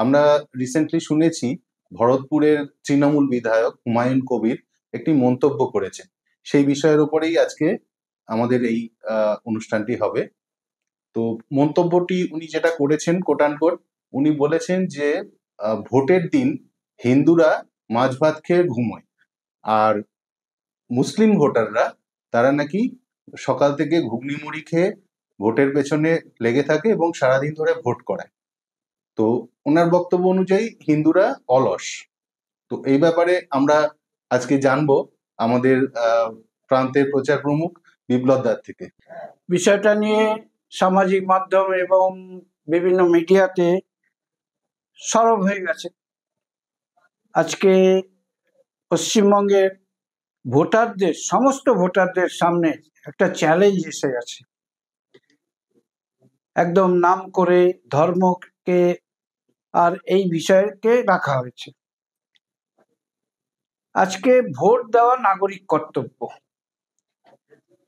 আমরা রিসেন্টলি শুনেছি ভরতপুরের তৃণমূল বিধায়ক হুমায়ুন কবির একটি মন্তব্য করেছেন। সেই বিষয়ের উপরেই আজকে আমাদের এই অনুষ্ঠানটি হবে। তো মন্তব্যটি উনি যেটা করেছেন কোটানকোট, উনি বলেছেন যে ভোটের দিন হিন্দুরা মাছ ভাত খেয়ে ঘুমোয়, আর মুসলিম ভোটাররা তারা নাকি সকাল থেকে ঘুগনি মুড়ি খেয়ে ভোটের পেছনে লেগে থাকে এবং সারাদিন ধরে ভোট করায়। তো ওনার বক্তব্য অনুযায়ী হিন্দুরা অলস। তো এই ব্যাপারে আমরা আজকে জানবো আমাদের প্রান্তের প্রচার প্রমুখ বিপ্লব দার থেকে। বিষয়টা নিয়ে সামাজিক মাধ্যম এবং বিভিন্ন মিডিয়াতে সরব হয়ে গেছে। আজকে পশ্চিমবঙ্গের ভোটারদের, সমস্ত ভোটারদের সামনে একটা চ্যালেঞ্জ এসে গেছে। একদম নাম করে ধর্মকে আর এই বিষয়কে রাখা হয়েছে। আজকে ভোট দেওয়া নাগরিক কর্তব্য,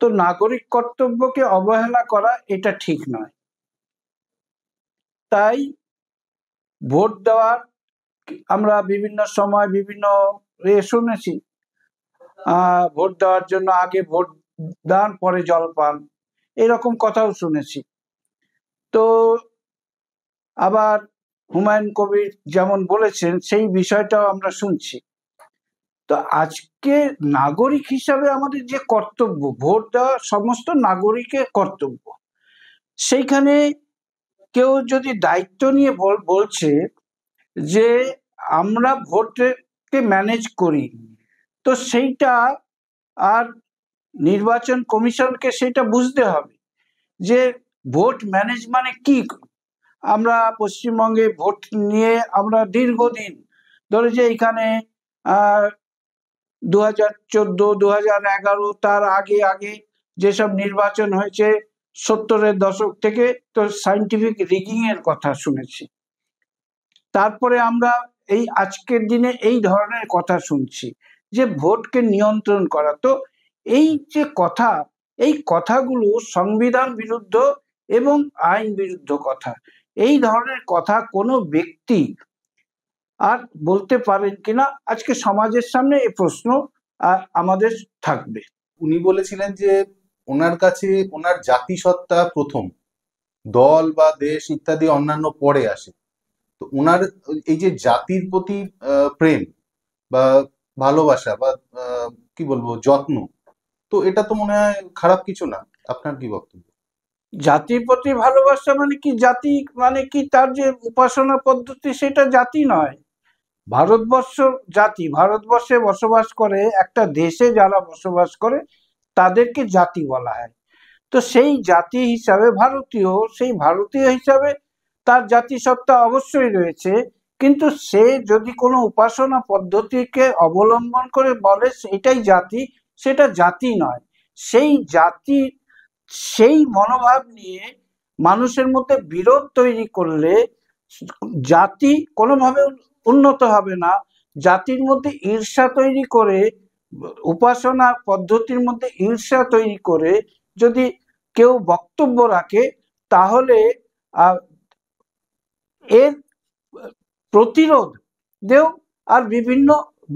তো নাগরিক কর্তব্যকে অবহেলা করা এটা ঠিক নয়। তাই ভোট দেওয়ার আমরা বিভিন্ন সময় বিভিন্ন শুনেছি, ভোট দেওয়ার জন্য আগে ভোট দান পরে জলপান, এরকম কথাও শুনেছি। তো আবার হুমায়ুন কবির যেমন বলেছেন সেই বিষয়টাও আমরা শুনছি। তো আজকে নাগরিক হিসাবে আমাদের যে কর্তব্য, ভোট দেওয়া সমস্ত নাগরিকের কর্তব্য, সেইখানে কেউ যদি দায়িত্ব নিয়ে বলছে যে আমরা ভোটকে ম্যানেজ করি, তো সেইটা আর নির্বাচন কমিশনকে সেটা বুঝতে হবে যে ভোট ম্যানেজ মানে কি। আমরা পশ্চিমবঙ্গে ভোট নিয়ে আমরা দীর্ঘদিন ধরে যে এখানে 2014, 2011 তার আগে আগে যেসব নির্বাচন হয়েছে 70-এর দশক থেকে, তো সায়েন্টিফিক রিগিং এর কথা শুনেছি। তারপরে আমরা এই আজকের দিনে এই ধরনের কথা শুনছি যে ভোটকে নিয়ন্ত্রণ করা। তো এই যে কথা, এই কথাগুলো সংবিধান বিরুদ্ধ এবং আইন বিরুদ্ধ কথা। এই ধরনের কথা কোনো ব্যক্তি আর বলতে পারেন কিনা, আজকে সমাজের সামনে এই প্রশ্ন আমাদের থাকবে। উনি বলেছিলেন যে ওনার কাছে ওনার জাতিসত্তা প্রথম, দল বা দেশ ইত্যাদি অন্যান্য পরে আসে। তো ওনার এই যে জাতির প্রতি প্রেম বা ভালোবাসা বা কি বলবো যত্ন, তো এটা তো মনে হয় খারাপ কিছু না। আপনার কি বক্তব্য? জাতির প্রতি ভালোবাসা মানে কি? জাতি মানে কি তার যে উপাসনা পদ্ধতি, সেটা জাতি নয়। ভারতবর্ষ জাতি, ভারতবর্ষে বসবাস করে একটা দেশে যারা বসবাস করে তাদেরকে জাতি বলা হয়। তো সেই জাতি হিসাবে ভারতীয়, সেই ভারতীয় হিসাবে তার জাতিসত্তা অবশ্যই রয়েছে, কিন্তু সে যদি কোনো উপাসনা পদ্ধতিকে অবলম্বন করে বলে সেটাই জাতি, সেটা জাতি নয়। সেই জাতি, সেই মনোভাব নিয়ে মানুষের মধ্যে বিরোধ তৈরি করলে জাতি কোনোভাবে উন্নত হবে না। জাতির মধ্যে ঈর্ষা তৈরি করে, উপাসনা পদ্ধতির মধ্যে ঈর্ষা তৈরি করে যদি কেউ বক্তব্য রাখে, তাহলে এর প্রতিরোধ দেও। আর বিভিন্ন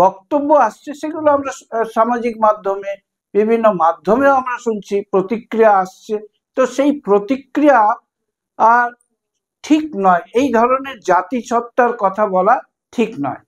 বক্তব্য আসছে, সেগুলো আমরা সামাজিক মাধ্যমে বিভিন্ন মাধ্যমেও আমরা শুনছি, প্রতিক্রিয়া আসছে। তো সেই প্রতিক্রিয়া আর ঠিক নয়, এই ধরনের জাতিসত্তার কথা বলা ঠিক নয়।